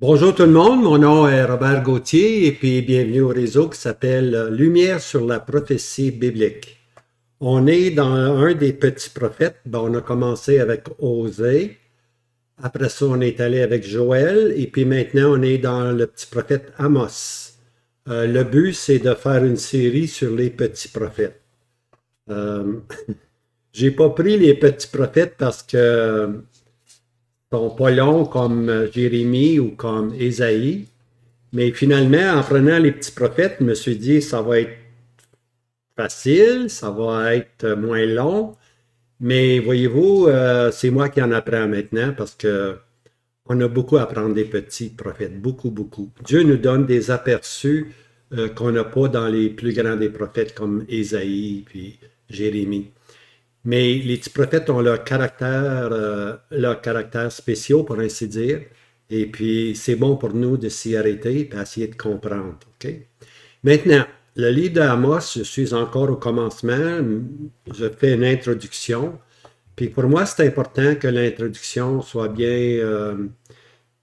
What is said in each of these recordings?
Bonjour tout le monde, mon nom est Robert Gauthier et puis bienvenue au réseau qui s'appelle Lumière sur la prophétie biblique. On est dans un des petits prophètes. On a commencé avec Osée, après ça on est allé avec Joël et puis maintenant on est dans le petit prophète Amos. Le but c'est de faire une série sur les petits prophètes. J'ai pas pris les petits prophètes parce que sont pas longs comme Jérémie ou comme Ésaïe. Mais finalement, en prenant les petits prophètes, je me suis dit, ça va être facile, ça va être moins long. Mais voyez-vous, c'est moi qui en apprends maintenant parce que on a beaucoup à apprendre des petits prophètes, beaucoup, beaucoup. Dieu nous donne des aperçus qu'on n'a pas dans les plus grands des prophètes comme Ésaïe puis Jérémie. Mais les petits prophètes ont leur caractère spécial, pour ainsi dire. Et puis, c'est bon pour nous de s'y arrêter et essayer de comprendre. Okay? Maintenant, le livre d'Amos, je suis encore au commencement. Je fais une introduction. Puis pour moi, c'est important que l'introduction soit bien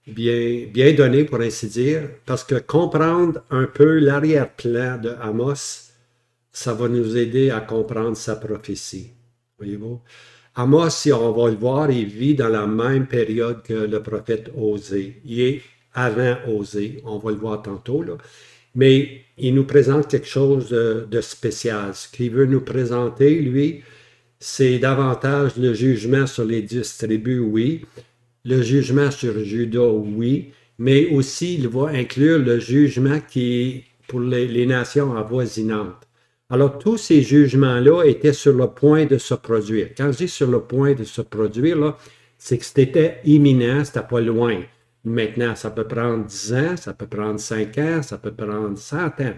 donnée, pour ainsi dire, parce que comprendre un peu l'arrière-plan de Amos, ça va nous aider à comprendre sa prophétie. Voyez-vous? Amos, si on va le voir, il vit dans la même période que le prophète Osée. Il est avant Osée, on va le voir tantôt, là. Mais il nous présente quelque chose de spécial. Ce qu'il veut nous présenter, lui, c'est davantage le jugement sur les 10 tribus, oui. Le jugement sur Juda, oui. Mais aussi, il va inclure le jugement qui est pour les nations avoisinantes. Alors, tous ces jugements-là étaient sur le point de se produire. Quand je dis sur le point de se produire, là, c'est que c'était imminent, c'était pas loin. Maintenant, ça peut prendre 10 ans, ça peut prendre 5 ans, ça peut prendre 100 ans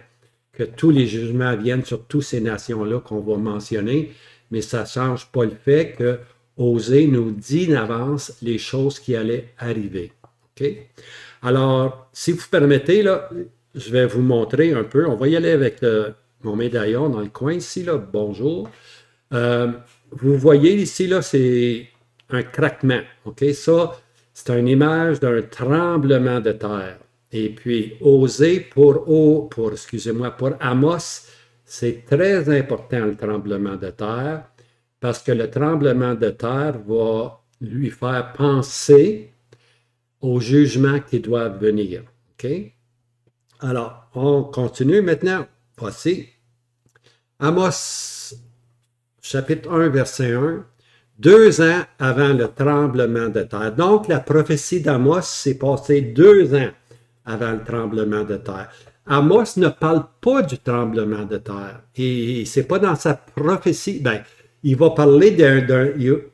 que tous les jugements viennent sur toutes ces nations-là qu'on va mentionner, mais ça ne change pas le fait que Osée nous dit d'avance les choses qui allaient arriver. Okay? Alors, si vous permettez, là, je vais vous montrer un peu. On va y aller avec mon médaillon dans le coin ici, là. Bonjour. Vous voyez ici, là, c'est un craquement. OK? Ça, c'est une image d'un tremblement de terre. Et puis, Osée pour Amos, c'est très important le tremblement de terre parce que le tremblement de terre va lui faire penser au jugement qui doit venir. OK? Alors, on continue maintenant. Voici. Amos, chapitre 1, verset 1. 2 ans avant le tremblement de terre. Donc, la prophétie d'Amos s'est passée 2 ans avant le tremblement de terre. Amos ne parle pas du tremblement de terre. Et c'est pas dans sa prophétie. Ben, il va parler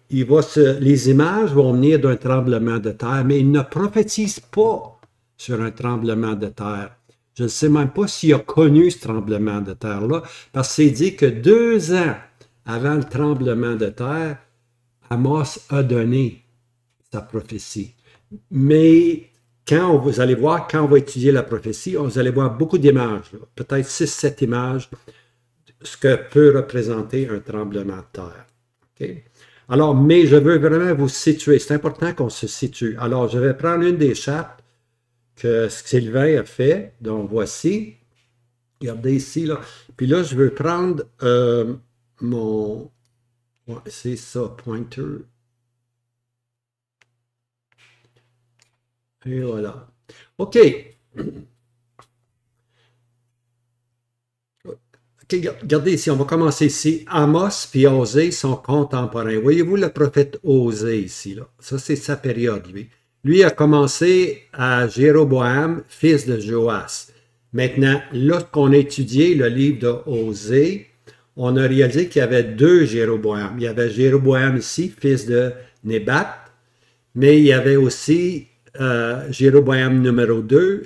les images vont venir d'un tremblement de terre, mais il ne prophétise pas sur un tremblement de terre. Je ne sais même pas s'il a connu ce tremblement de terre-là, parce que c'est dit que 2 ans avant le tremblement de terre, Amos a donné sa prophétie. Mais quand vous allez voir, quand on va étudier la prophétie, vous allez voir beaucoup d'images, peut-être 6-7 images, ce que peut représenter un tremblement de terre. Okay? Alors, mais je veux vraiment vous situer. C'est important qu'on se situe. Alors, je vais prendre une des chartes que Sylvain a fait. Donc, voici. Regardez ici, là. Puis là, je veux prendre mon... Ouais, c'est ça, pointer. Et voilà. OK. OK, regardez ici, on va commencer ici. Amos et Osée sont contemporains. Voyez-vous le prophète Osée ici, là? Ça, c'est sa période, lui. Lui a commencé à Jéroboam, fils de Joas. Maintenant, lorsqu'on a étudié le livre de Osée, on a réalisé qu'il y avait 2 Jéroboam. Il y avait Jéroboam ici, fils de Nébat, mais il y avait aussi Jéroboam numéro 2,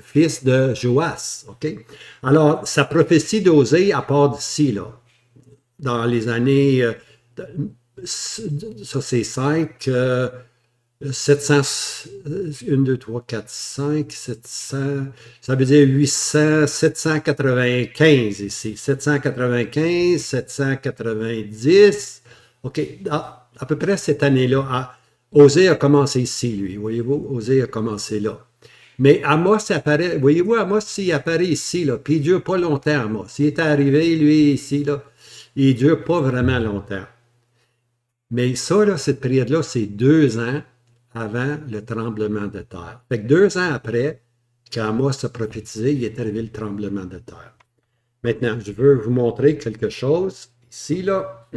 fils de Joas. Okay? Alors, sa prophétie d'Osée, à part d'ici, là, dans les années, ça c'est 5, 700, 1, 2, 3, 4, 5, 700, ça veut dire 800, 795 ici, 795, 790, OK, à peu près cette année-là. Osée a commencé ici, lui, voyez-vous, Osée a commencé là. Mais Amos apparaît, voyez-vous, Amos, il apparaît ici, là, puis il ne dure pas longtemps, Amos. Il est arrivé, lui, ici, là, il ne dure pas vraiment longtemps. Mais ça, là, cette période-là, c'est 2 ans avant le tremblement de terre. Fait que 2 ans après qu'Amos a prophétisé, il est arrivé le tremblement de terre. Maintenant, je veux vous montrer quelque chose. Ici, là,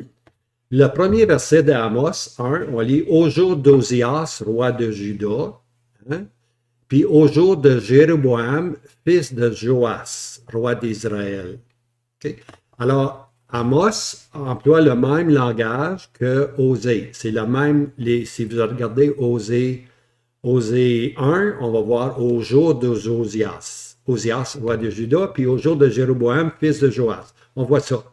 le premier verset d'Amos 1, on lit « Au jour d'Osias, roi de Juda, hein? Puis au jour de Jéroboam, fils de Joas, roi d'Israël. Okay? » Alors, Amos emploie le même langage que Osée. C'est le même, si vous regardez Osée 1, on va voir au jour de Josias. Osias, roi de Juda, puis au jour de Jéroboam, fils de Joas. On voit ça.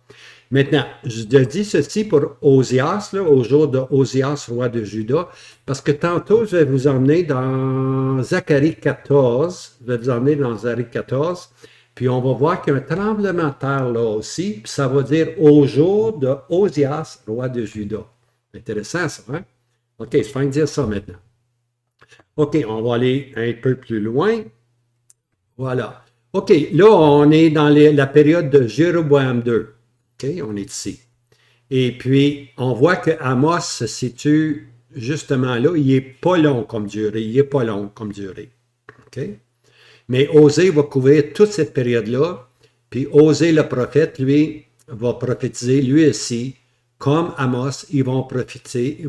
Maintenant, je dis ceci pour Osias, là, au jour de Osias, roi de Juda, parce que tantôt, je vais vous emmener dans Zacharie 14. Je vais vous emmener dans Zacharie 14. Puis on va voir qu'il y a un tremblement de terre là aussi, puis ça va dire au jour de Osias, roi de Juda. Intéressant ça, hein? OK, c'est fin de dire ça maintenant. OK, on va aller un peu plus loin. Voilà. OK, là, on est dans la période de Jéroboam II. OK, on est ici. Et puis, on voit que Amos se situe justement là. Il n'est pas long comme durée. Il n'est pas long comme durée. OK? Mais Osée va couvrir toute cette période-là. Puis Osée le prophète, lui, va prophétiser, lui aussi, comme Amos, ils vont prophétiser.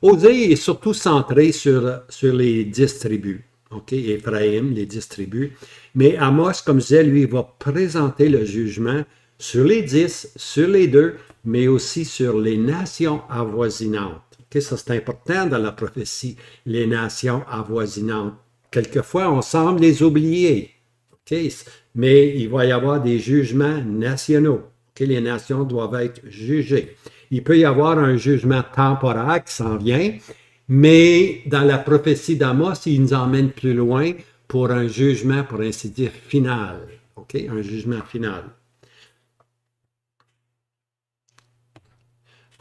Osée est surtout centré sur les 10 tribus. OK, Éphraïm, les 10 tribus. Mais Amos, comme je disais, lui, va présenter le jugement sur les 10, sur les 2, mais aussi sur les nations avoisinantes. OK, ça c'est important dans la prophétie, les nations avoisinantes. Quelquefois, on semble les oublier. Okay? Mais il va y avoir des jugements nationaux. Okay? Les nations doivent être jugées. Il peut y avoir un jugement temporaire qui s'en vient, mais dans la prophétie d'Amos, il nous emmène plus loin pour un jugement, pour ainsi dire, final. Okay? Un jugement final.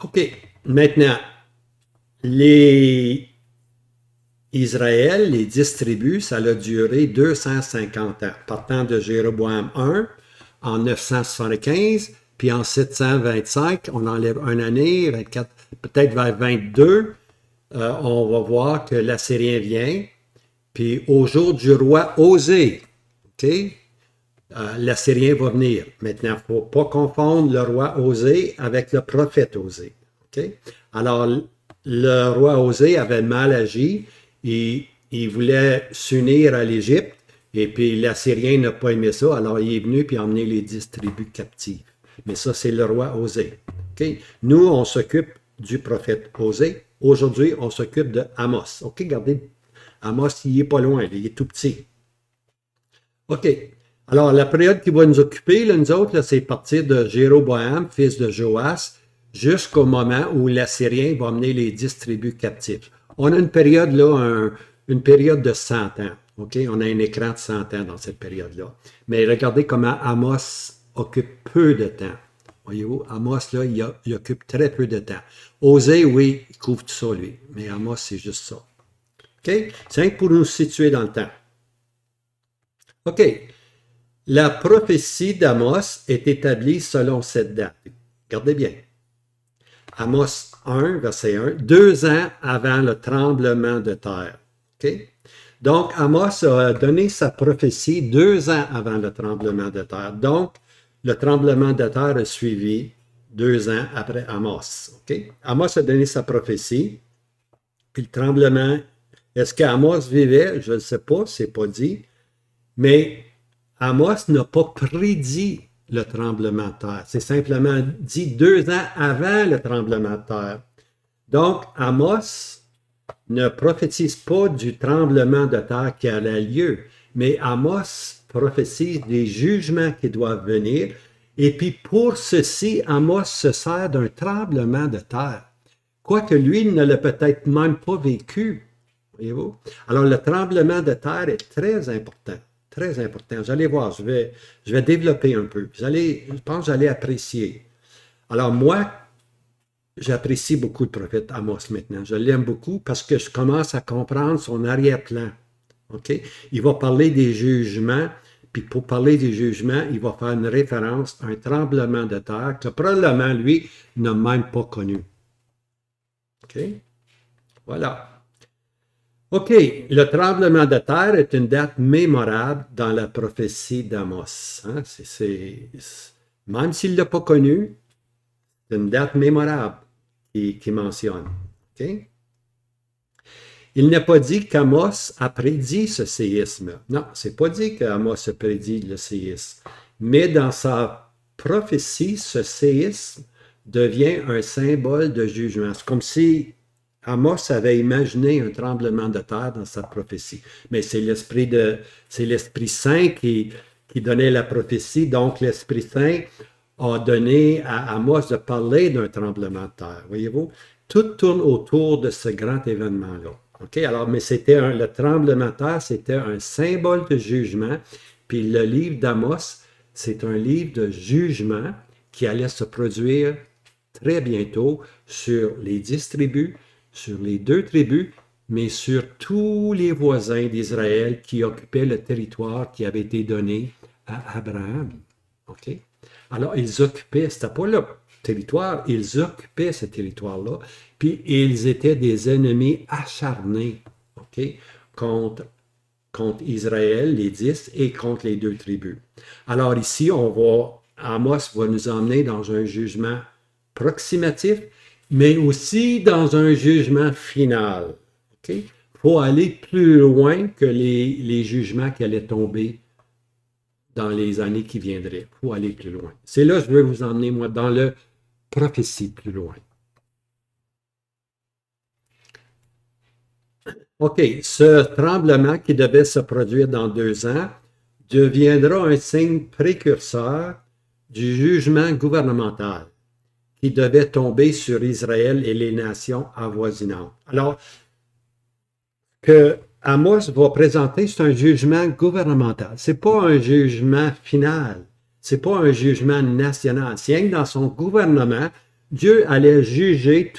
OK. Maintenant, Israël, les 10 tribus, ça a duré 250 ans, partant de Jéroboam I en 975, puis en 725, on enlève une année, 24, peut-être vers 22, on va voir que l'Assyrien vient, puis au jour du roi Osée, OK, l'Assyrien va venir. Maintenant, il ne faut pas confondre le roi Osée avec le prophète Osée. OK? Alors, le roi Osée avait mal agi, et il voulait s'unir à l'Égypte, et puis l'Assyrien n'a pas aimé ça, alors il est venu puis a emmené les 10 tribus captives. Mais ça, c'est le roi Osée. Okay? Nous, on s'occupe du prophète Osée. Aujourd'hui, on s'occupe de Amos. OK, regardez, Amos, il n'est pas loin, il est tout petit. OK. Alors, la période qui va nous occuper, là, nous autres, c'est partir de Jéroboam, fils de Joas, jusqu'au moment où l'Assyrien va emmener les 10 tribus captives. On a une période, là, une période de 100 ans. OK? On a un écran de 100 ans dans cette période-là. Mais regardez comment Amos occupe peu de temps. Voyez-vous, Amos, là, il occupe très peu de temps. Osée, oui, il couvre tout ça, lui. Mais Amos, c'est juste ça. OK? C'est pour nous situer dans le temps. OK. La prophétie d'Amos est établie selon cette date. Regardez bien. Amos 1, verset 1, 2 ans avant le tremblement de terre. Okay? Donc, Amos a donné sa prophétie 2 ans avant le tremblement de terre. Donc, le tremblement de terre a suivi 2 ans après Amos. Okay? Amos a donné sa prophétie, puis le tremblement, est-ce qu'Amos vivait? Je ne sais pas, c'est pas dit, mais Amos n'a pas prédit le tremblement de terre. C'est simplement dit 2 ans avant le tremblement de terre. Donc, Amos ne prophétise pas du tremblement de terre qui a lieu, mais Amos prophétise des jugements qui doivent venir. Et puis, pour ceci, Amos se sert d'un tremblement de terre. Quoique lui ne l'a peut-être même pas vécu. Voyez-vous? Alors, le tremblement de terre est très important. Très important. Vous allez voir, je vais développer un peu. Je pense que vous allez apprécier. Alors moi, j'apprécie beaucoup le prophète Amos maintenant. Je l'aime beaucoup parce que je commence à comprendre son arrière-plan. OK? Il va parler des jugements, puis pour parler des jugements, il va faire une référence à un tremblement de terre que probablement, lui, n'a même pas connu. OK? Voilà. OK, le tremblement de terre est une date mémorable dans la prophétie d'Amos. Hein? Même s'il ne l'a pas connu, c'est une date mémorable qui mentionne. OK? Il n'est pas dit qu'Amos a prédit ce séisme. Non, c'est pas dit qu'Amos a prédit le séisme. Mais dans sa prophétie, ce séisme devient un symbole de jugement. C'est comme si Amos avait imaginé un tremblement de terre dans sa prophétie. Mais c'est l'Esprit Saint qui donnait la prophétie. Donc, l'Esprit Saint a donné à Amos de parler d'un tremblement de terre. Voyez-vous? Tout tourne autour de ce grand événement-là. OK? Alors, mais le tremblement de terre, c'était un symbole de jugement. Puis le livre d'Amos, c'est un livre de jugement qui allait se produire très bientôt sur les 10 tribus, sur les 2 tribus, mais sur tous les voisins d'Israël qui occupaient le territoire qui avait été donné à Abraham. OK? Alors, ils occupaient, c'était pas le territoire, ils occupaient ce territoire-là, puis ils étaient des ennemis acharnés, OK, contre Israël, les 10, et contre les 2 tribus. Alors ici, Amos va nous emmener dans un jugement proximatif, mais aussi dans un jugement final. OK? Il faut aller plus loin que les jugements qui allaient tomber dans les années qui viendraient. Il faut aller plus loin. C'est là que je veux vous emmener, moi, dans le prophétie plus loin. OK, ce tremblement qui devait se produire dans 2 ans deviendra un signe précurseur du jugement gouvernemental qui devait tomber sur Israël et les nations avoisinantes. Alors, que Amos va présenter, c'est un jugement gouvernemental. Ce n'est pas un jugement final. Ce n'est pas un jugement national. C'est que dans son gouvernement, Dieu allait juger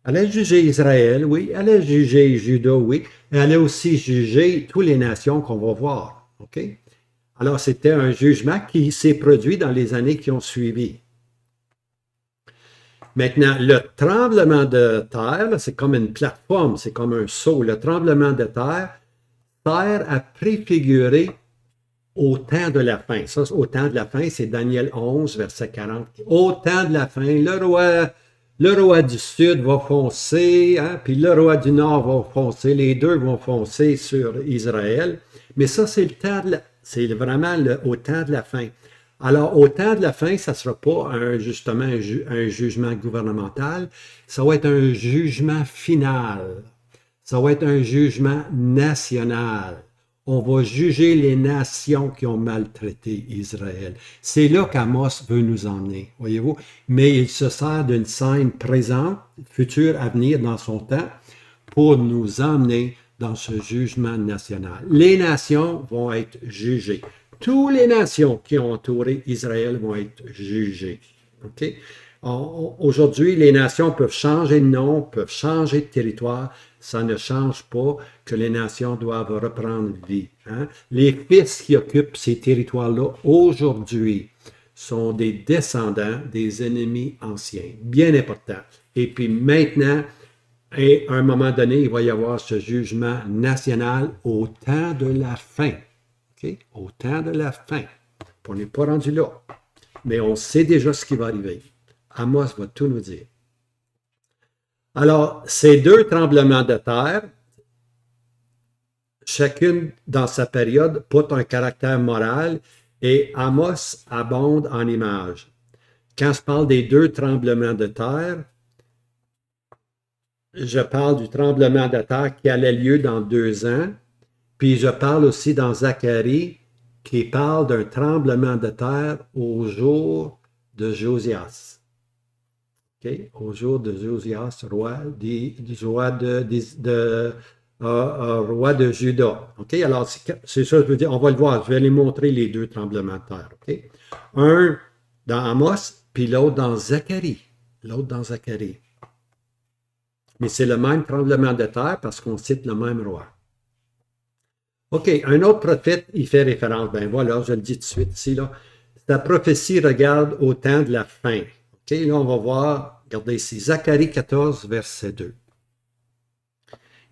allait juger Israël, oui, allait juger Juda, oui, et allait aussi juger toutes les nations qu'on va voir. OK? Alors, c'était un jugement qui s'est produit dans les années qui ont suivi. Maintenant, le tremblement de terre, c'est comme une plateforme, c'est comme un saut. Le tremblement de terre sert à préfigurer au temps de la fin. Ça, au temps de la fin, c'est Daniel 11, verset 40. Au temps de la fin, le roi du Sud va foncer, hein, puis le roi du Nord va foncer, les deux vont foncer sur Israël. Mais ça, c'est c'est vraiment au temps de la fin. Alors, au temps de la fin, ça ne sera pas justement un jugement gouvernemental, ça va être un jugement final. Ça va être un jugement national. On va juger les nations qui ont maltraité Israël. C'est là qu'Amos veut nous emmener, voyez-vous. Mais il se sert d'une scène présente, future, à venir dans son temps, pour nous emmener dans ce jugement national. Les nations vont être jugées. Toutes les nations qui ont entouré Israël vont être jugées. OK? Aujourd'hui, les nations peuvent changer de nom, peuvent changer de territoire. Ça ne change pas que les nations doivent reprendre vie. Hein? Les fils qui occupent ces territoires-là aujourd'hui sont des descendants des ennemis anciens. Bien important. Et puis maintenant, à un moment donné, il va y avoir ce jugement national au temps de la fin. Okay? Au temps de la fin. On n'est pas rendu là. Mais on sait déjà ce qui va arriver. Amos va tout nous dire. Alors, ces 2 tremblements de terre, chacune dans sa période, porte un caractère moral et Amos abonde en images. Quand je parle des 2 tremblements de terre, je parle du tremblement de terre qui allait lieu dans 2 ans, puis je parle aussi dans Zacharie qui parle d'un tremblement de terre au jour de Josias. Okay? Au jour de Josias, roi de Juda. Okay? Alors, c'est ça que je veux dire. On va le voir. Je vais les montrer les 2 tremblements de terre. Okay? Un dans Amos, puis l'autre dans Zacharie. l'autre dans Zacharie. Mais c'est le même tremblement de terre parce qu'on cite le même roi. OK, un autre prophète, il fait référence. Ben voilà, je le dis tout de suite ici. Là. Sa prophétie regarde au temps de la fin. OK, là, on va voir, regardez ici, Zacharie 14, verset 2.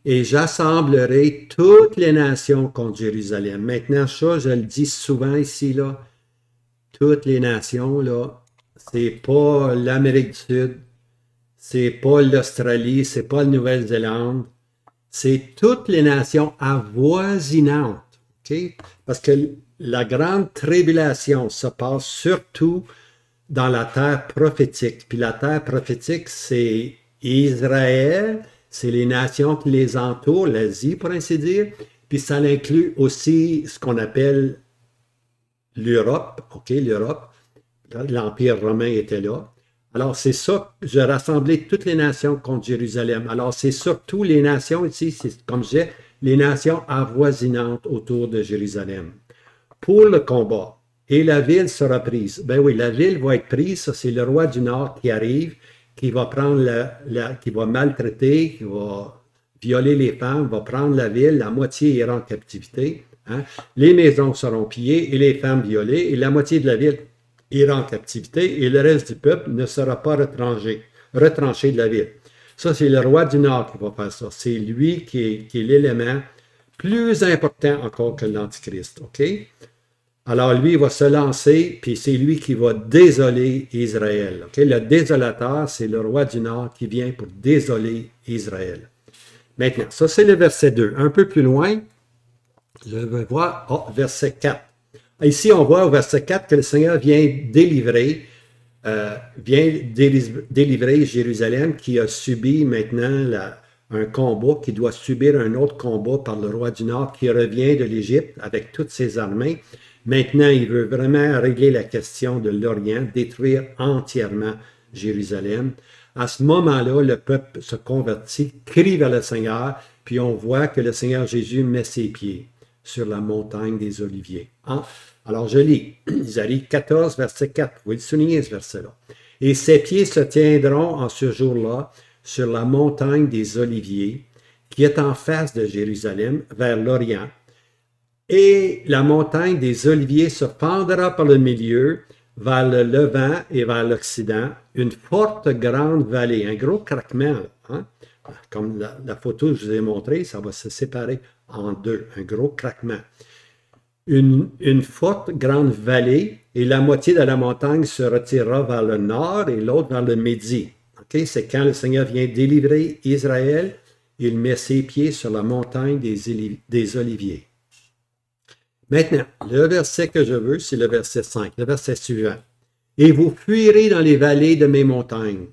Et j'assemblerai toutes les nations contre Jérusalem. Maintenant, ça, je le dis souvent ici, là. Toutes les nations, là, c'est pas l'Amérique du Sud, c'est pas l'Australie, c'est pas la Nouvelle-Zélande, c'est toutes les nations avoisinantes. Okay? Parce que la grande tribulation se passe surtout dans la terre prophétique. Puis la terre prophétique, c'est Israël, c'est les nations qui les entourent, l'Asie pour ainsi dire, puis ça inclut aussi ce qu'on appelle l'Europe, OK, l'Europe, l'Empire romain était là. Alors c'est ça, je rassemblais toutes les nations contre Jérusalem. Alors c'est surtout les nations ici, c'est comme je disais, les nations avoisinantes autour de Jérusalem. Pour le combat, et la ville sera prise. Ben oui, la ville va être prise, ça c'est le roi du Nord qui arrive, qui va prendre qui va maltraiter, qui va violer les femmes, va prendre la ville, la moitié ira en captivité. Hein? Les maisons seront pillées et les femmes violées, et la moitié de la ville ira en captivité, et le reste du peuple ne sera pas retranché de la ville. Ça, c'est le roi du Nord qui va faire ça. C'est lui qui est l'élément plus important encore que l'Antichrist. OK? Alors, lui, il va se lancer, puis c'est lui qui va désoler Israël. Okay? Le désolateur, c'est le roi du Nord qui vient pour désoler Israël. Maintenant, ça, c'est le verset 2. Un peu plus loin, je vais voir verset 4. Ici, on voit au verset 4 que le Seigneur vient délivrer Jérusalem qui a subi maintenant un combat, qui doit subir un autre combat par le roi du Nord qui revient de l'Égypte avec toutes ses armées. Maintenant, il veut vraiment régler la question de l'Orient, détruire entièrement Jérusalem. À ce moment-là, le peuple se convertit, crie vers le Seigneur, puis on voit que le Seigneur Jésus met ses pieds sur la montagne des Oliviers. Alors, je lis Isaïe 14, verset 4. Vous pouvez souligner ce verset-là. Et ses pieds se tiendront en ce jour-là sur la montagne des Oliviers, qui est en face de Jérusalem, vers l'Orient. Et la montagne des Oliviers se fendra par le milieu, vers le levant et vers l'Occident, une forte grande vallée, un gros craquement. Hein? Comme la photo que je vous ai montrée, ça va se séparer en deux, un gros craquement. Une forte grande vallée, et la moitié de la montagne se retirera vers le nord et l'autre vers le midi. Okay? C'est quand le Seigneur vient délivrer Israël, il met ses pieds sur la montagne des Oliviers. Maintenant, le verset que je veux, c'est le verset 5, le verset suivant. Et vous fuirez dans les vallées de mes montagnes,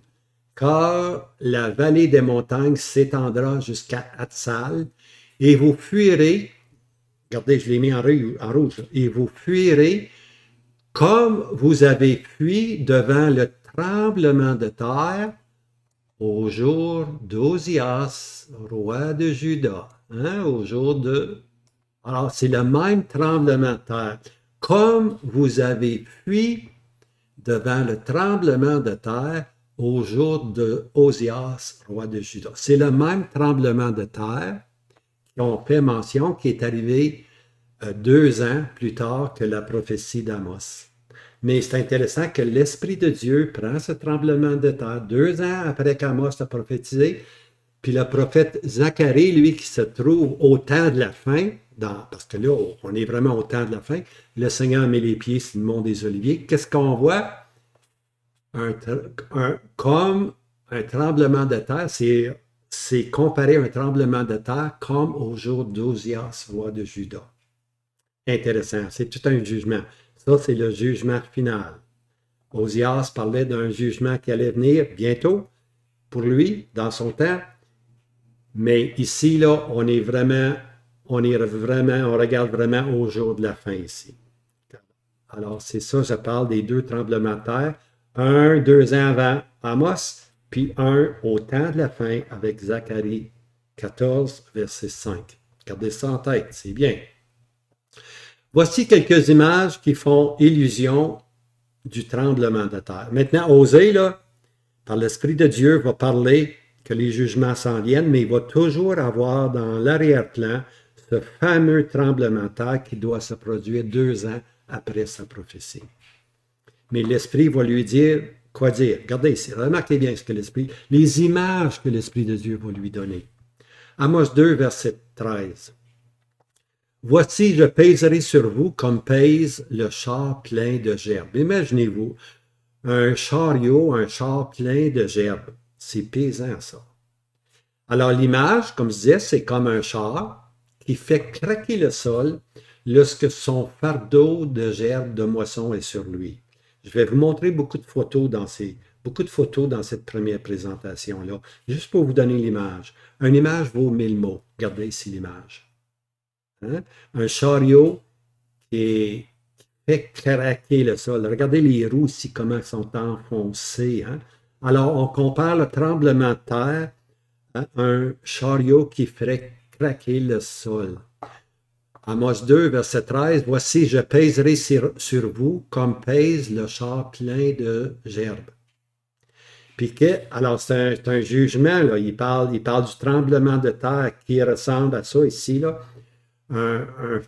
car la vallée des montagnes s'étendra jusqu'à Hatzal, et vous fuirez, regardez, je l'ai mis en rouge, et vous fuirez comme vous avez fui devant le tremblement de terre au jour d'Osias, roi de Juda, hein, au jour de... Alors, c'est le même tremblement de terre. Comme vous avez fui devant le tremblement de terre au jour de Osias, roi de Juda. C'est le même tremblement de terre qu'on fait mention qui est arrivé 2 ans plus tard que la prophétie d'Amos. Mais c'est intéressant que l'Esprit de Dieu prend ce tremblement de terre 2 ans après qu'Amos a prophétisé, puis le prophète Zacharie, lui, qui se trouve au temps de la fin, parce que là, on est vraiment au temps de la fin, le Seigneur met les pieds sur le mont des Oliviers. Qu'est-ce qu'on voit? Comme un tremblement de terre, c'est comparé à un tremblement de terre comme au jour d'Osias, roi de Juda. Intéressant, c'est tout un jugement. Ça, c'est le jugement final. Osias parlait d'un jugement qui allait venir bientôt pour lui, dans son temps. Mais ici, là, on regarde vraiment au jour de la fin ici. Alors, c'est ça, je parle des 2 tremblements de terre. 2 ans avant Amos, puis un au temps de la fin avec Zacharie 14, verset 5. Gardez ça en tête, c'est bien. Voici quelques images qui font illusion du tremblement de terre. Maintenant, Osée, là, par l'Esprit de Dieu, va parler que les jugements s'en viennent, mais il va toujours avoir dans l'arrière-plan ce fameux tremblement de terre qui doit se produire 2 ans après sa prophétie. Mais l'Esprit va lui dire, quoi dire? Regardez ici, remarquez bien ce que l'Esprit, les images que l'Esprit de Dieu va lui donner. Amos 2, verset 13. Voici, je pèserai sur vous comme pèse le char plein de gerbes. Imaginez-vous, un chariot, un char plein de gerbes. C'est pesant, ça. Alors, l'image, comme je disais, c'est comme un char qui fait craquer le sol lorsque son fardeau de gerbes de moisson est sur lui. Je vais vous montrer beaucoup de photos dans cette première présentation-là, juste pour vous donner l'image. Une image vaut 1000 mots. Regardez ici l'image. Hein? Un chariot qui fait craquer le sol. Regardez les roues ici, comment elles sont enfoncées. Hein? Alors, on compare le tremblement de terre à un chariot qui ferait craquer le sol. Amos 2, verset 13, « Voici, je pèserai sur vous comme pèse le char plein de gerbes. » Puis alors, c'est un jugement, là. Il parle du tremblement de terre qui ressemble à ça ici, là. Un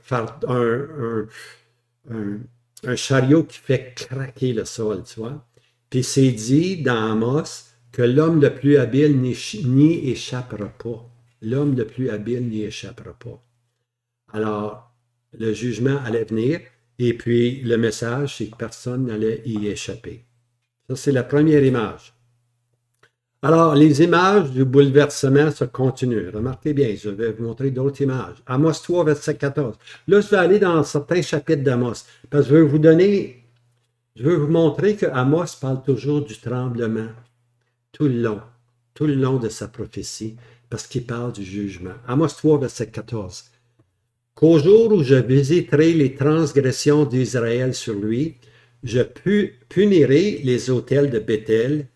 chariot qui fait craquer le sol, tu vois. Puis c'est dit dans Amos que l'homme le plus habile n'y échappera pas. L'homme le plus habile n'y échappera pas. Alors, le jugement allait venir, et puis le message, c'est que personne n'allait y échapper. Ça, c'est la première image. Alors, les images du bouleversement se continuent. Remarquez bien, je vais vous montrer d'autres images. Amos 3, verset 14. Là, je vais aller dans certains chapitres d'Amos, parce que je veux vous montrer que Amos parle toujours du tremblement, tout le long de sa prophétie, parce qu'il parle du jugement. Amos 3, verset 14. Qu'au jour où je visiterai les transgressions d'Israël sur lui, je punirai les autels de Béthel,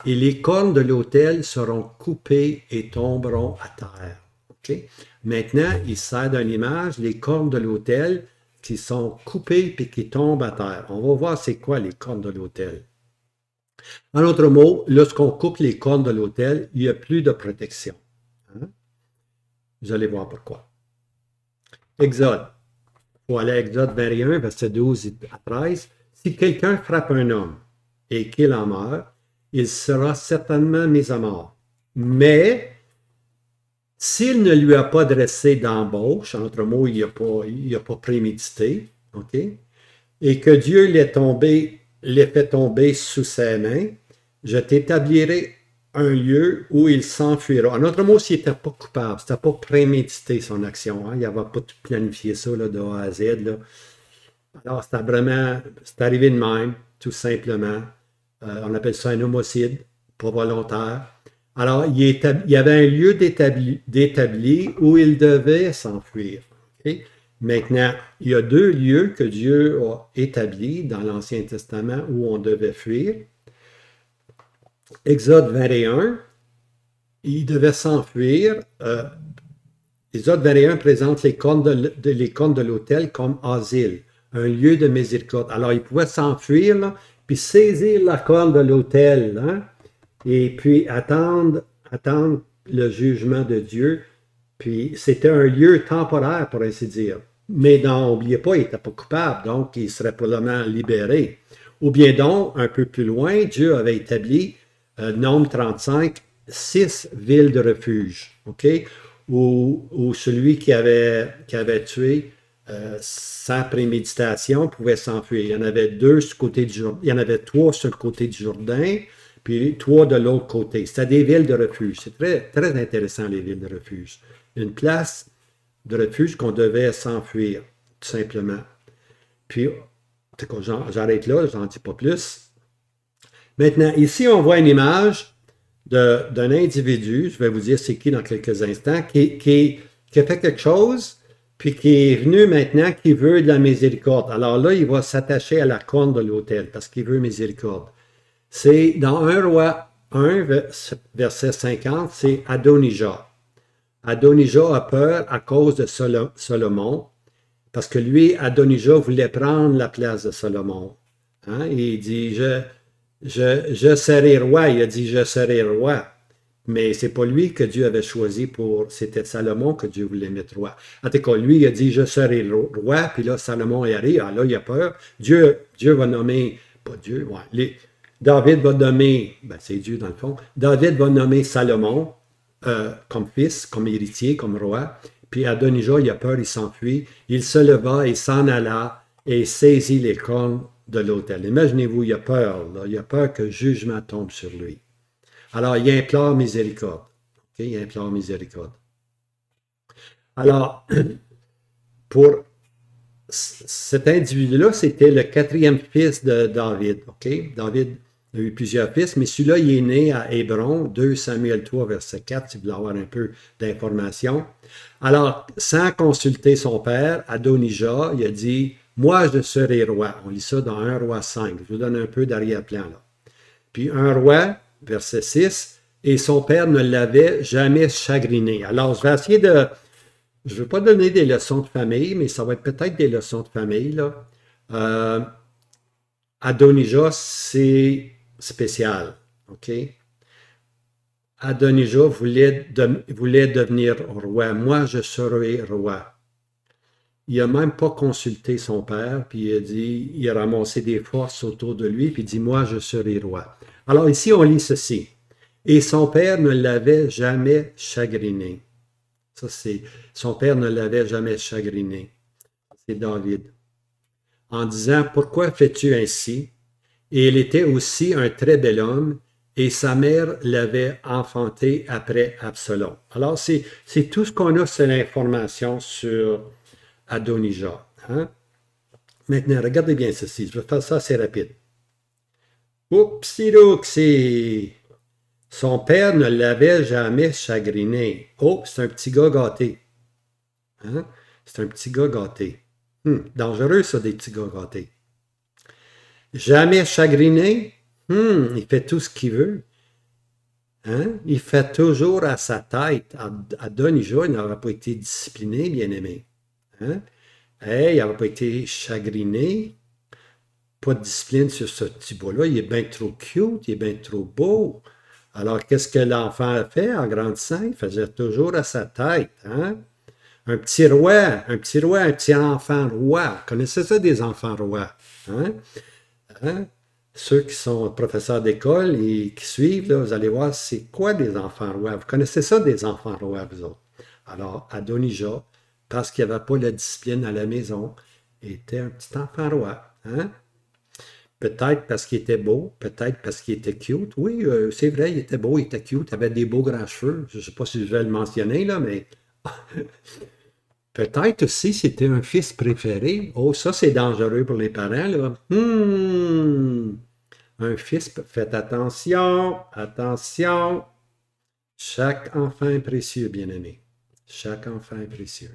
et les cornes de l'autel seront coupées et tomberont à terre. Okay? Maintenant, il sert d'une image, les cornes de l'autel qui sont coupées et qui tombent à terre. On va voir c'est quoi les cornes de l'autel. En autre mot, lorsqu'on coupe les cornes de l'autel, il n'y a plus de protection. Hein? Vous allez voir pourquoi. Exode. Il faut aller à Exode 21, verset 12 à 13. Si quelqu'un frappe un homme et qu'il en meurt, il sera certainement mis à mort. Mais, s'il ne lui a pas dressé d'embauche, en d'autres mots, il n'a pas prémédité, OK? Et que Dieu l'ait fait tomber sous ses mains, je t'établirai un lieu où il s'enfuira. En d'autres mots, s'il n'était pas coupable, c'était pas prémédité son action, hein? Il n'avait pas tout planifié ça là, de A à Z. Là. Alors, c'est arrivé de même, tout simplement. On appelle ça un homicide, pas volontaire. Alors, il y avait un lieu d'établi où il devait s'enfuir. Okay? Maintenant, il y a 2 lieux que Dieu a établis dans l'Ancien Testament où on devait fuir. Exode 21, il devait s'enfuir. Exode 21 présente les cornes de l'autel comme asile, un lieu de miséricorde. Alors, il pouvait s'enfuir, là, puis saisir la corne de l'autel, hein, et puis attendre le jugement de Dieu. Puis c'était un lieu temporaire, pour ainsi dire. Mais n'oubliez pas, il n'était pas coupable, donc il serait probablement libéré. Ou bien donc, un peu plus loin, Dieu avait établi, nombre 35, 6 villes de refuge, OK? Où celui qui avait tué sans préméditation pouvait s'enfuir. Il y en avait 2 sur le côté du Jourdain, il y en avait 3 sur le côté du Jourdain, puis 3 de l'autre côté. C'était des villes de refuge. C'est très, très intéressant, les villes de refuge. Une place de refuge qu'on devait s'enfuir, tout simplement. Puis, j'arrête là, j'en dis pas plus. Maintenant, ici, on voit une image d'un individu, je vais vous dire c'est qui dans quelques instants, qui a fait quelque chose, puis qui est venu maintenant, qui veut de la miséricorde. Alors là, il va s'attacher à la corne de l'autel, parce qu'il veut miséricorde. C'est dans 1 Roi 1, verset 50, c'est Adonijah. Adonijah a peur à cause de Salomon, parce que lui, Adonijah voulait prendre la place de Salomon. Hein? Il dit, je serai roi. Il a dit, je serai roi. Mais c'est pas lui que Dieu avait choisi pour... C'était Salomon que Dieu voulait mettre roi. En tout cas, lui, il a dit, je serai roi. Puis là, Salomon est arrivé. Ah, là, il a peur. Dieu va nommer... Pas Dieu, ouais. David va nommer... Ben, c'est Dieu, dans le fond. David va nommer Salomon comme fils, comme héritier, comme roi. Puis Adonijah, il a peur, il s'enfuit. Il se leva et s'en alla et saisit les cornes de l'autel. Imaginez-vous, il a peur. Là. Il a peur que le jugement tombe sur lui. Alors, il implore miséricorde. Okay? Il implore miséricorde. Alors, pour cet individu-là, c'était le quatrième fils de David. Okay? David a eu plusieurs fils, mais celui-là, il est né à Hébron, 2 Samuel 3, verset 4, si vous voulez avoir un peu d'informations. Alors, sans consulter son père, Adonijah, il a dit, « Moi, je serai roi. » On lit ça dans 1 Roi 5. Je vous donne un peu d'arrière-plan là. Puis un roi, verset 6, et son père ne l'avait jamais chagriné. Alors, je vais essayer de... Je ne veux pas donner des leçons de famille, mais ça va être peut-être des leçons de famille, là. Adonijah, c'est spécial, OK? Adonijah voulait devenir roi. Moi, je serai roi. Il n'a même pas consulté son père, puis il a dit, il a ramassé des forces autour de lui, puis il dit, moi, je serai roi. Alors ici, on lit ceci. Et son père ne l'avait jamais chagriné. Ça, c'est, son père ne l'avait jamais chagriné. C'est David. En disant, pourquoi fais-tu ainsi? Et il était aussi un très bel homme, et sa mère l'avait enfanté après Absalom. Alors, c'est tout ce qu'on a, c'est l'information sur Adonijah. Hein? Maintenant, regardez bien ceci. Je vais faire ça assez rapide. Oupsidoupsi! Son père ne l'avait jamais chagriné. Oh, c'est un petit gars gâté. Hein? C'est un petit gars gâté. Dangereux, ça, des petits gars gâtés. Jamais chagriné? Il fait tout ce qu'il veut. Hein? Il fait toujours à sa tête. Adonijah, il n'aurait pas été discipliné, bien aimé. Hein? Hey, il n'aurait pas été chagriné. Pas de discipline sur ce petit bout-là. Il est bien trop cute, il est bien trop beau. Alors, qu'est-ce que l'enfant a fait en grandissant? Il faisait toujours à sa tête. Hein? Un petit roi, un petit enfant roi. Vous connaissez ça, des enfants rois? Hein? Hein? Ceux qui sont professeurs d'école et qui suivent, là, vous allez voir, c'est quoi des enfants rois? Vous connaissez ça, des enfants rois, vous autres? Alors, Adonijah, parce qu'il n'y avait pas la discipline à la maison, était un petit enfant roi. Hein? Peut-être parce qu'il était beau, peut-être parce qu'il était cute. Oui, c'est vrai, il était beau, il était cute, il avait des beaux grands cheveux. Je ne sais pas si je vais le mentionner, là, mais peut-être aussi c'était un fils préféré. Oh, ça, c'est dangereux pour les parents, là. Un fils, faites attention, attention. Chaque enfant est précieux, bien-aimé. Chaque enfant est précieux.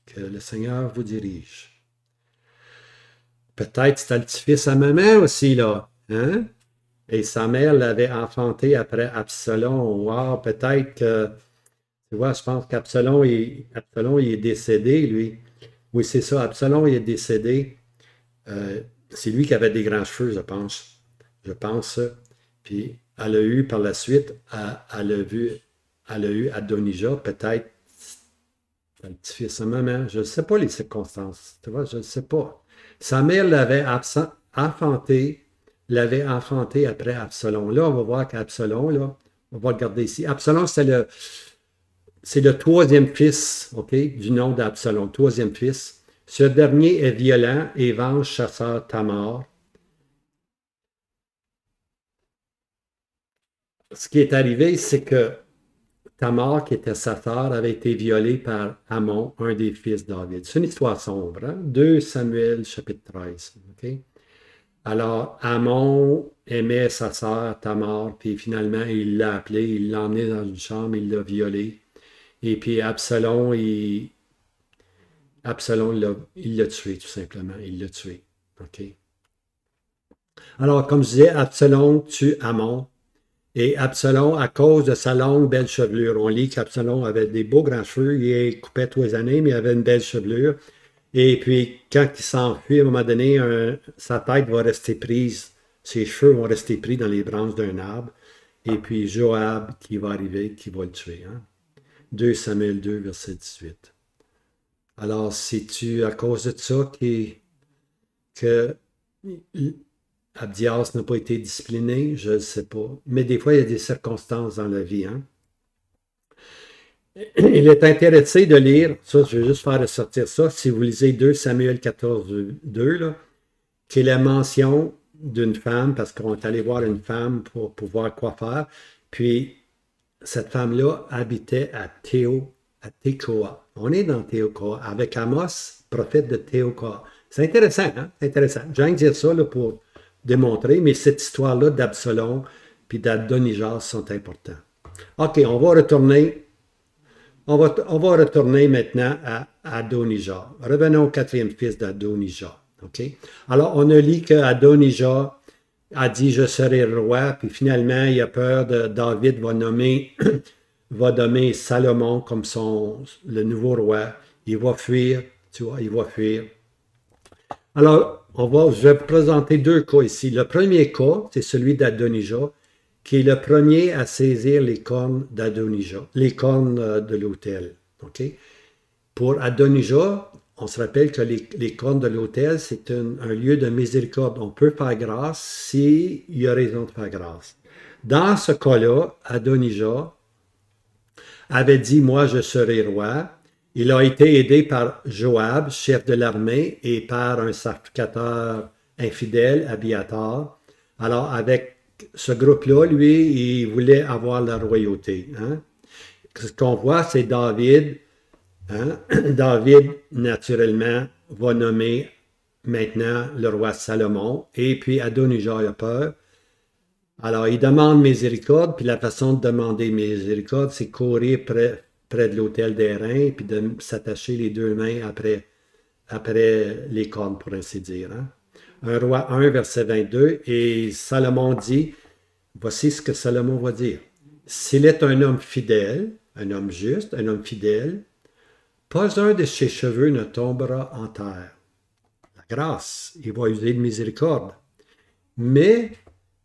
Que le Seigneur vous dirige. Peut-être c'était le petit-fils à maman aussi, là. Hein? Et sa mère l'avait enfanté après Absalom. Wow, peut-être que, tu vois, je pense qu'Absalom, il est décédé, lui. Oui, c'est ça, Absalom, il est décédé. C'est lui qui avait des grands cheveux, je pense. Je pense. Puis, elle a eu par la suite, elle a eu Adonijah, peut-être le petit-fils à maman. Je ne sais pas les circonstances. Tu vois, je ne sais pas. Sa mère l'avait enfanté après Absalom. Là, on va voir qu'Absalom, là, on va regarder ici. Absalom, c'est le troisième fils, OK, du nom d'Absalom, troisième fils. Ce dernier est violent et venge sa sœur Tamar. Ce qui est arrivé, c'est que Tamar, qui était sa sœur, avait été violée par Amon, un des fils de David. C'est une histoire sombre, hein? 2 Samuel, chapitre 13. Okay? Alors, Amon aimait sa sœur Tamar, puis finalement, il l'a appelée, il l'a emmenée dans une chambre, il l'a violée. Et puis Absalom, il l'a tué, tout simplement. Il l'a tué. Okay? Alors, comme je disais, Absalom tue Amon. Et Absalom, à cause de sa longue, belle chevelure, on lit qu'Absalom avait des beaux grands cheveux, il coupait tous les années, mais il avait une belle chevelure. Et puis, quand il s'enfuit, à un moment donné, sa tête va rester prise ses cheveux vont rester pris dans les branches d'un arbre, et puis Joab qui va arriver, qui va le tuer. Hein? 2 Samuel 2, verset 18. Alors, c'est-tu à cause de ça que Abdias n'a pas été discipliné? Je ne sais pas. Mais des fois, il y a des circonstances dans la vie. Hein? Il est intéressé de lire, ça, je vais juste faire ressortir ça, si vous lisez 2 Samuel 14, 2, là, qui est la mention d'une femme, parce qu'on est allé voir une femme pour voir quoi faire. Puis, cette femme-là habitait à Tekoa. On est dans Tekoa, avec Amos, prophète de Tekoa. C'est intéressant, hein? C'est intéressant. Je viens de dire ça là, pour démontrer, mais cette histoire-là d'Absalom puis d'Adonijah sont importants. OK, on va retourner maintenant à Adonijah. Revenons au 4e fils d'Adonijah. Okay? Alors, on a lu qu'Adonijah a dit « Je serai roi », puis finalement, il a peur de David va nommer Salomon comme le nouveau roi. Il va fuir, tu vois, il va fuir. Alors, je vais vous présenter 2 cas ici. Le premier cas, c'est celui d'Adonijah, qui est le premier à saisir les cornes d'Adonijah, les cornes de l'autel. Okay? Pour Adonijah, on se rappelle que les cornes de l'autel, c'est un lieu de miséricorde. On peut faire grâce s'il y a raison de faire grâce. Dans ce cas-là, Adonijah avait dit « Moi, je serai roi ». Il a été aidé par Joab, chef de l'armée, et par un sacrificateur infidèle, Abiathar. Alors, avec ce groupe-là, lui, il voulait avoir la royauté. Hein? Ce qu'on voit, c'est David. Hein? David, naturellement, va nommer maintenant le roi Salomon. Et puis, Adonijah a peur. Alors, il demande miséricorde, puis la façon de demander miséricorde, c'est courir près de l'autel d'airain, puis de s'attacher les 2 mains après les cornes, pour ainsi dire. Hein? 1 Roi 1, verset 22, et Salomon dit, voici ce que Salomon va dire. S'il est un homme fidèle, un homme juste, un homme fidèle, pas un de ses cheveux ne tombera en terre. La grâce, il va user de miséricorde. Mais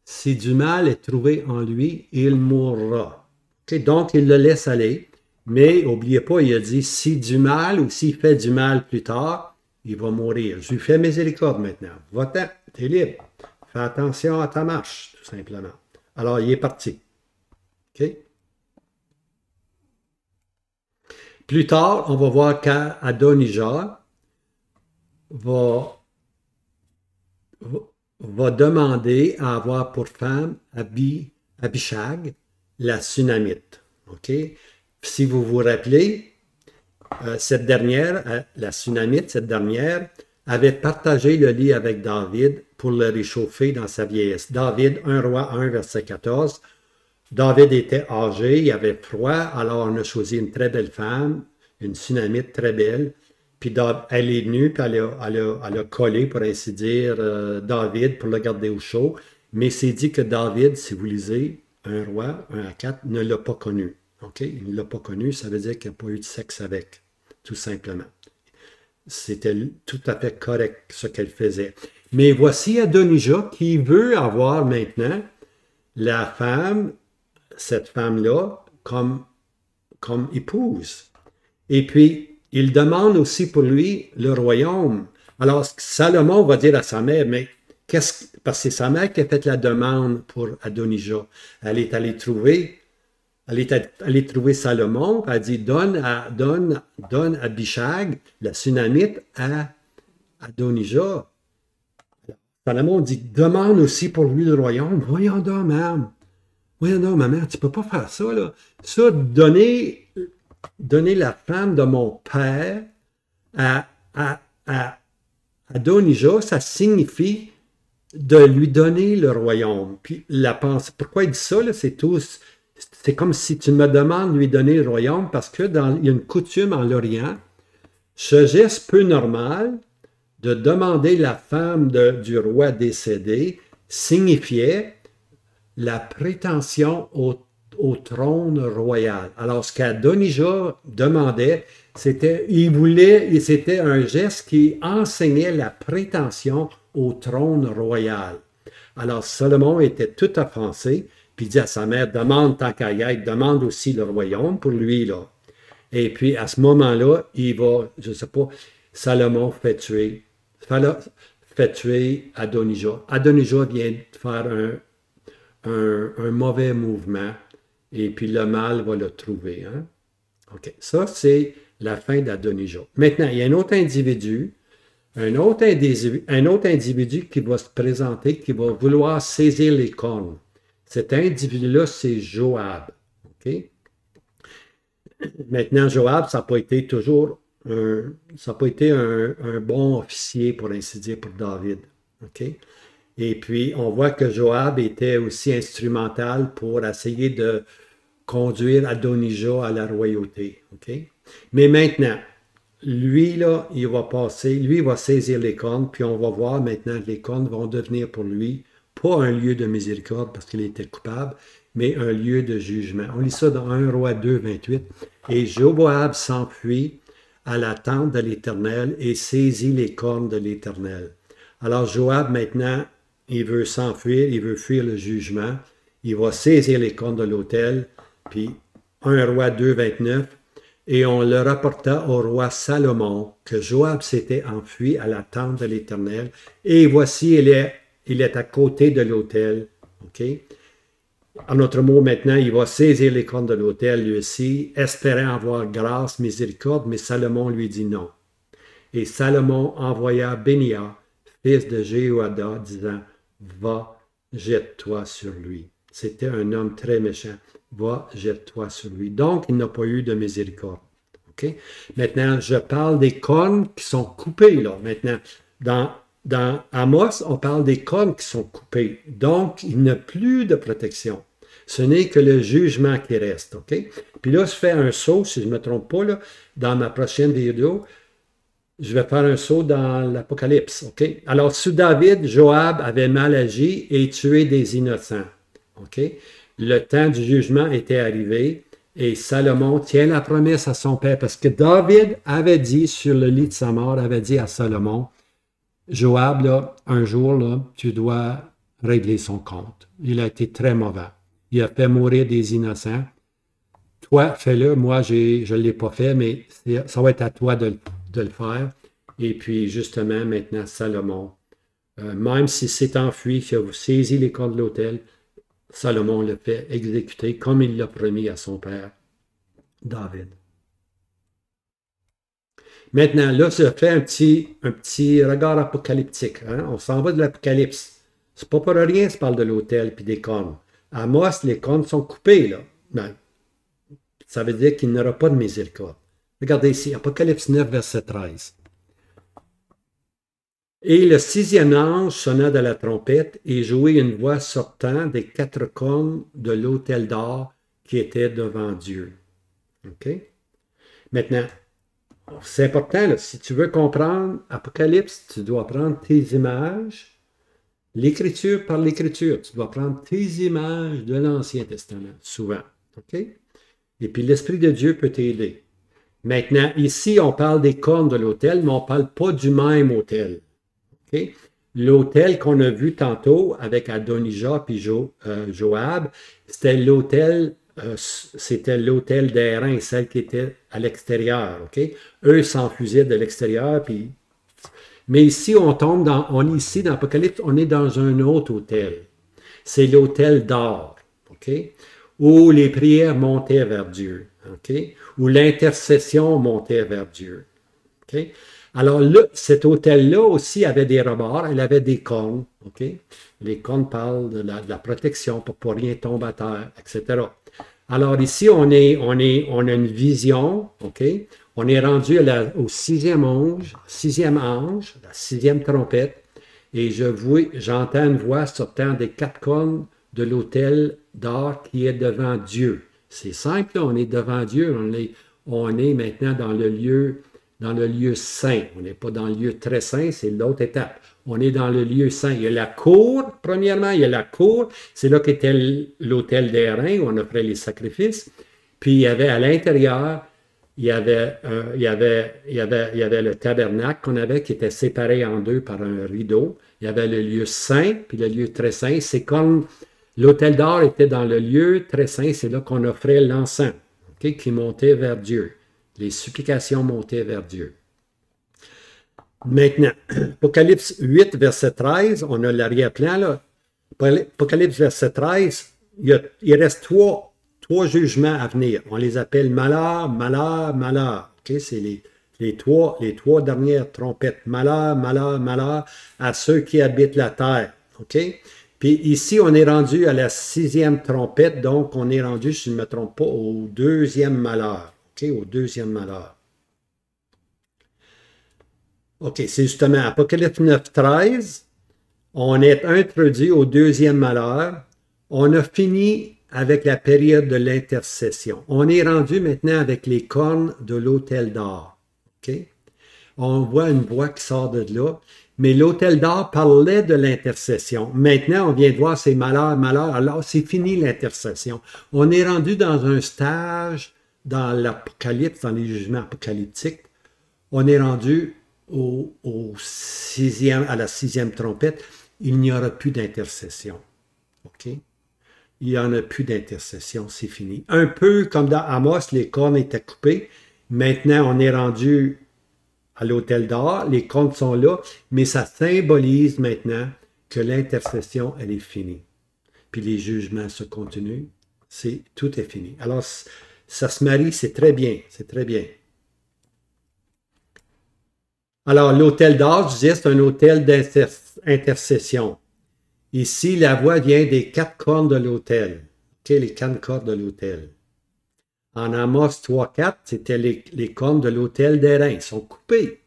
si du mal est trouvé en lui, il mourra. Okay? Donc, il le laisse aller. Mais n'oubliez pas, il a dit, si du mal ou s'il fait du mal plus tard, il va mourir. Je lui fais miséricorde maintenant. Va-t'en, t'es libre. Fais attention à ta marche, tout simplement. Alors, il est parti. OK? Plus tard, on va voir qu'Adonijah va demander à avoir pour femme Abishag, la Sunamite. OK? Si vous vous rappelez, cette dernière, la Sunamite, cette dernière, avait partagé le lit avec David pour le réchauffer dans sa vieillesse. David, 1 Roi 1, verset 14. David était âgé, il avait froid, alors on a choisi une très belle femme, une Sunamite très belle. Puis elle est venue, puis elle a collé, pour ainsi dire, David pour le garder au chaud. Mais c'est dit que David, si vous lisez 1 Roi 1 à 4, ne l'a pas connu. Okay? Il ne l'a pas connu, ça veut dire qu'il n'y a pas eu de sexe avec, tout simplement. C'était tout à fait correct ce qu'elle faisait. Mais voici Adonijah qui veut avoir maintenant la femme, cette femme-là, comme épouse. Et puis, il demande aussi pour lui le royaume. Alors, Salomon va dire à sa mère, mais parce que c'est sa mère qui a fait la demande pour Adonijah. Elle est allée trouver Salomon, elle dit donne Abishag, la Sunamite, à Adonijah. Salomon dit demande aussi pour lui le royaume. Voyons donc, ma mère, tu ne peux pas faire ça, là. Ça, donner la femme de mon père à Adonijah, ça signifie de lui donner le royaume. Puis la pensée, pourquoi il dit ça, là, c'est comme si tu me demandes de lui donner le royaume, parce que il y a une coutume en l'Orient, ce geste peu normal de demander la femme du roi décédé signifiait la prétention au trône royal. Alors, ce qu'Adonijah demandait, c'était un geste qui enseignait la prétention au trône royal. Alors Salomon était tout offensé, puis il dit à sa mère, demande tant qu'à y être, demande aussi le royaume pour lui, là. Et puis à ce moment-là, il va, je ne sais pas, Salomon fait tuer Adonijah. Adonijah vient de faire un mauvais mouvement, et puis le mal va le trouver. Hein? OK. Ça, c'est la fin d'Adonijah. Maintenant, il y a un autre individu qui va se présenter, qui va vouloir saisir les cornes. Cet individu-là, c'est Joab. OK? Maintenant, Joab, ça n'a pas été toujours un bon officier, pour ainsi dire, pour David. OK? Et puis, on voit que Joab était aussi instrumental pour essayer de conduire Adonijah à la royauté. OK? Mais maintenant, lui, là, il va saisir les cornes, puis on va voir maintenant que les cornes vont devenir pour lui, pas un lieu de miséricorde parce qu'il était coupable, mais un lieu de jugement. On lit ça dans 1 Roi 2, 28. Et Joab s'enfuit à la tente de l'Éternel et saisit les cornes de l'Éternel. Alors Joab, maintenant, il veut s'enfuir, il veut fuir le jugement. Il va saisir les cornes de l'autel, puis 1 Roi 2, 29. Et on le rapporta au roi Salomon que Joab s'était enfui à la tente de l'Éternel. Et voici, il est à côté de l'autel. OK? En autre mot, maintenant, il va saisir les cornes de l'autel, lui aussi, espérant avoir grâce, miséricorde, mais Salomon lui dit non. Et Salomon envoya Bénia, fils de Jéhoïada, disant, va, jette-toi sur lui. C'était un homme très méchant. Va, jette-toi sur lui. Donc, il n'a pas eu de miséricorde. OK? Maintenant, je parle des cornes qui sont coupées, là. Maintenant, dans Amos, on parle des cornes qui sont coupées. Donc, il n'y a plus de protection. Ce n'est que le jugement qui reste. OK? Puis là, je fais un saut, si je ne me trompe pas, là, dans ma prochaine vidéo, je vais faire un saut dans l'Apocalypse. OK? Alors, sous David, Joab avait mal agi et tué des innocents. OK? Le temps du jugement était arrivé et Salomon tient la promesse à son père parce que David avait dit sur le lit de sa mort, avait dit à Salomon, Joab, là, un jour, là, tu dois régler son compte. Il a été très mauvais. Il a fait mourir des innocents. Toi, fais-le. Moi, je ne l'ai pas fait, mais ça va être à toi de le faire. Et puis, justement, maintenant, Salomon, même s'il s'est enfui, qu'il a saisi les cordes de l'autel, Salomon le fait exécuter comme il l'a promis à son père, David. Maintenant, là, je fais un petit regard apocalyptique. Hein? On s'en va de l'Apocalypse. C'est pas pour rien, je parle de l'autel puis des cornes. À Amos, les cornes sont coupées, là. Ben, ça veut dire qu'il n'y aura pas de miséricorde. Regardez ici, Apocalypse 9, verset 13. Et le sixième ange sonna de la trompette et jouit une voix sortant des quatre cornes de l'autel d'or qui était devant Dieu. OK? Maintenant, c'est important, là, si tu veux comprendre Apocalypse, tu dois prendre tes images, l'écriture par l'écriture. Tu dois prendre tes images de l'Ancien Testament, souvent. OK? Et puis l'Esprit de Dieu peut t'aider. Maintenant, ici, on parle des cornes de l'autel, mais on ne parle pas du même autel. Okay? L'autel qu'on a vu tantôt avec Adonijah et Joab, c'était l'autel d'airain, celle qui était à l'extérieur. Okay? Eux s'enfusaient de l'extérieur. Mais ici, ici dans l'Apocalypse, on est dans un autre autel. C'est l'autel d'or, okay? Où les prières montaient vers Dieu, okay? Où l'intercession montait vers Dieu. Okay? Alors, là, cet autel-là aussi avait des rebords, elle avait des cornes. Okay? Les cornes parlent de la protection pour que rien tombe à terre, etc. Alors, ici, on a une vision. Okay? On est rendu au sixième ange, la sixième trompette, et j'entends une voix sortant des quatre cornes de l'autel d'or qui est devant Dieu. C'est simple, là, on est devant Dieu, on est maintenant dans le lieu saint. On n'est pas dans le lieu très saint, c'est l'autre étape. On est dans le lieu saint. Il y a la cour, premièrement, il y a la cour. C'est là qu'était l'autel d'airain où on offrait les sacrifices. Puis il y avait à l'intérieur il y avait le tabernacle qu'on avait qui était séparé en deux par un rideau. Il y avait le lieu saint, puis le lieu très saint. C'est comme l'autel d'or était dans le lieu très saint, c'est là qu'on offrait l'encens, ok, qui montait vers Dieu. Les supplications montaient vers Dieu. Maintenant, Apocalypse 8, verset 13, on a l'arrière-plan là. Apocalypse verset 13, il reste trois jugements à venir. On les appelle malheur, malheur, malheur. Okay? C'est les trois dernières trompettes. Malheur, malheur, malheur à ceux qui habitent la terre. Okay? Puis ici, on est rendu à la 6e trompette, donc on est rendu, si je ne me trompe pas, au 2e malheur. Okay? Au 2e malheur. OK, c'est justement Apocalypse 9, 13. On est introduit au 2e malheur. On a fini avec la période de l'intercession. On est rendu maintenant avec les cornes de l'autel d'or. OK? On voit une voix qui sort de là. Mais l'autel d'or parlait de l'intercession. Maintenant, on vient de voir ces malheurs, malheurs. Alors, c'est fini l'intercession. On est rendu dans un stage dans l'Apocalypse, dans les jugements apocalyptiques. On est rendu à la 6e trompette. Il n'y aura plus d'intercession. OK? Il n'y en a plus d'intercession, c'est fini. Un peu comme dans Amos, les cornes étaient coupées. Maintenant, on est rendu à l'autel d'or, les cornes sont là, mais ça symbolise maintenant que l'intercession, elle est finie. Puis les jugements se continuent, tout est fini. Alors, ça se marie, c'est très bien, c'est très bien. Alors, l'autel d'or, je disais, c'est un autel d'intercession. Ici, la voix vient des 4 cornes de l'autel. OK, les 4 cornes de l'autel. En Amos 3.4, c'était les cornes de l'autel d'airain. Ils sont coupés.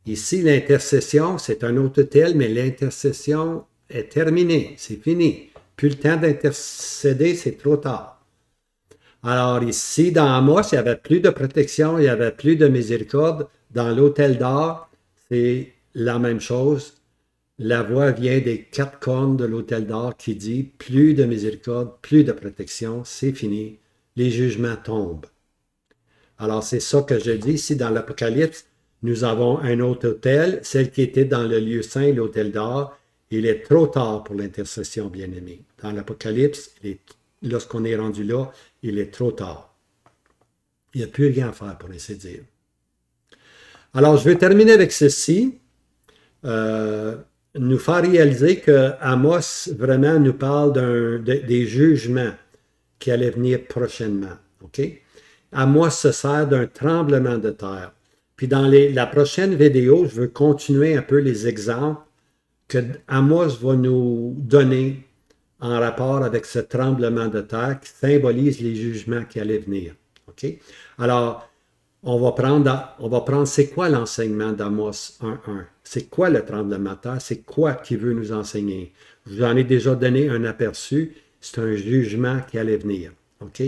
Ici, l'intercession, c'est un autre autel, mais l'intercession est terminée. C'est fini. Plus le temps d'intercéder, c'est trop tard. Alors ici, dans Amos, il n'y avait plus de protection, il n'y avait plus de miséricorde. Dans l'autel d'or, c'est la même chose. La voix vient des 4 cornes de l'autel d'or qui dit « Plus de miséricorde, plus de protection, c'est fini, les jugements tombent. » Alors, c'est ça que je dis ici dans l'Apocalypse. Nous avons un autre autel, celle qui était dans le lieu saint, l'autel d'or. Il est trop tard pour l'intercession, bien-aimée. Dans l'Apocalypse, lorsqu'on est rendu là, il est trop tard. Il n'y a plus rien à faire, pour ainsi dire. Alors, je vais terminer avec ceci. Nous faire réaliser que Amos vraiment nous parle des jugements qui allaient venir prochainement. Okay? Amos se sert d'un tremblement de terre. Puis dans la prochaine vidéo, je veux continuer un peu les exemples que Amos va nous donner en rapport avec ce tremblement de terre qui symbolise les jugements qui allaient venir. Okay? Alors, on va prendre c'est quoi l'enseignement d'Amos 1.1? C'est quoi le tremblement de terre? C'est quoi qu'il veut nous enseigner? Je vous en ai déjà donné un aperçu. C'est un jugement qui allait venir. OK?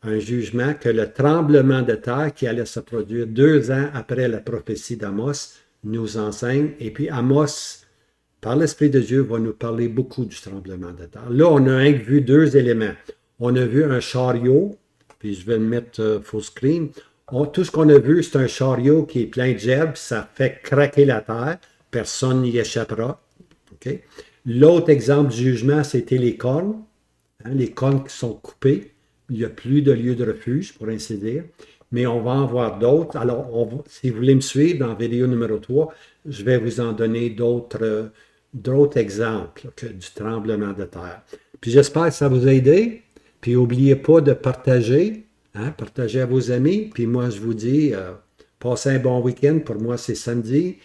Un jugement que le tremblement de terre qui allait se produire 2 ans après la prophétie d'Amos nous enseigne. Et puis Amos, par l'Esprit de Dieu, va nous parler beaucoup du tremblement de terre. Là, on a vu 2 éléments. On a vu un chariot, puis je vais le mettre full screen. Tout ce qu'on a vu, c'est un chariot qui est plein de gerbes, ça fait craquer la terre. Personne n'y échappera. Okay? L'autre exemple du jugement, c'était les cornes. Les cornes qui sont coupées. Il n'y a plus de lieu de refuge, pour ainsi dire. Mais on va en voir d'autres. Alors, si vous voulez me suivre dans la vidéo numéro 3, je vais vous en donner d'autres exemples du tremblement de terre. Puis j'espère que ça vous a aidé. Puis n'oubliez pas de partager. Partagez à vos amis. Puis moi, je vous dis, passez un bon week-end. Pour moi, c'est samedi.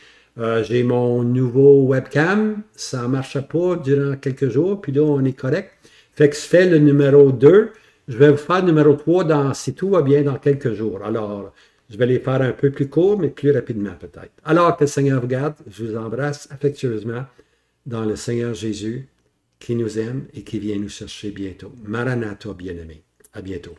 J'ai mon nouveau webcam. Ça ne marchait pas durant quelques jours. Puis là, on est correct. Fait que je fais le numéro 2. Je vais vous faire le numéro 3 si tout va bien dans quelques jours. Alors, je vais les faire un peu plus court, mais plus rapidement peut-être. Alors que le Seigneur vous garde. Je vous embrasse affectueusement dans le Seigneur Jésus qui nous aime et qui vient nous chercher bientôt. Maranatha, bien-aimés. À bientôt.